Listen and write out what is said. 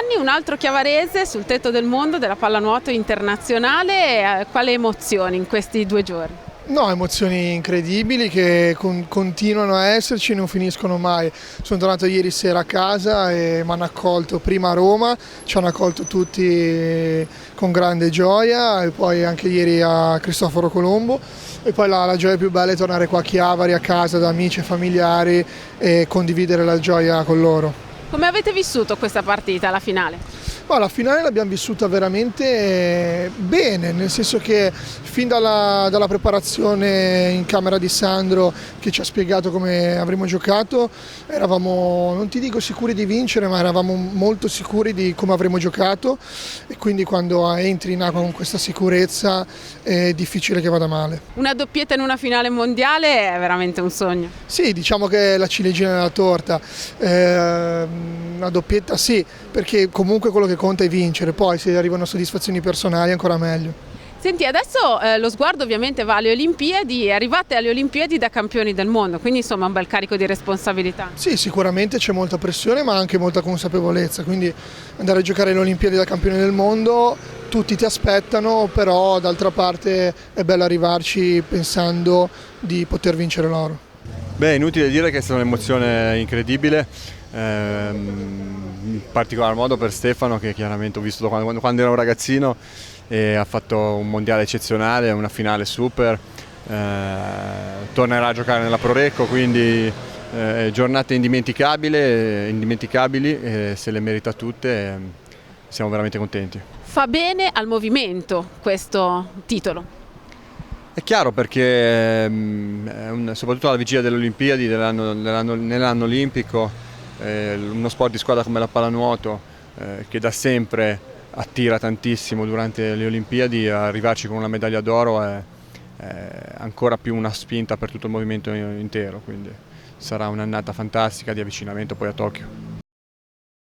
anni un altro chiavarese sul tetto del mondo della pallanuoto internazionale. Quali emozioni in questi 2 giorni? No, emozioni incredibili che continuano a esserci e non finiscono mai. Sono tornato ieri sera a casa e mi hanno accolto prima a Roma, ci hanno accolto tutti con grande gioia, e poi anche ieri a Cristoforo Colombo, e poi la gioia più bella è tornare qua a Chiavari, a casa da amici e familiari, e condividere la gioia con loro. Come avete vissuto questa partita, la finale? Ma la finale l'abbiamo vissuta veramente bene, nel senso che fin dalla preparazione in camera di Sandro, che ci ha spiegato come avremmo giocato, eravamo, non ti dico sicuri di vincere, ma eravamo molto sicuri di come avremmo giocato, e quindi quando entri in acqua con questa sicurezza è difficile che vada male. Una doppietta in una finale mondiale è veramente un sogno. Sì, diciamo che è la ciliegina nella torta, una doppietta sì, perché comunque quello che conta è vincere, poi se arrivano soddisfazioni personali ancora meglio. Senti, adesso lo sguardo ovviamente va alle Olimpiadi, arrivate alle Olimpiadi da campioni del mondo, quindi insomma un bel carico di responsabilità. Sì, sicuramente c'è molta pressione ma anche molta consapevolezza, quindi andare a giocare alle Olimpiadi da campione del mondo, tutti ti aspettano, però d'altra parte è bello arrivarci pensando di poter vincere l'oro. Beh, inutile dire che è stata un'emozione incredibile, in particolar modo per Stefano, che chiaramente ho visto quando ero un ragazzino e ha fatto un mondiale eccezionale, una finale super, tornerà a giocare nella Prorecco, quindi giornate indimenticabili, se le merita tutte, siamo veramente contenti. Fa bene al movimento questo titolo? È chiaro, perché soprattutto alla vigilia delle Olimpiadi, nell'anno olimpico, uno sport di squadra come la pallanuoto, che da sempre attira tantissimo durante le Olimpiadi, arrivarci con una medaglia d'oro è ancora più una spinta per tutto il movimento intero, quindi sarà un'annata fantastica di avvicinamento poi a Tokyo.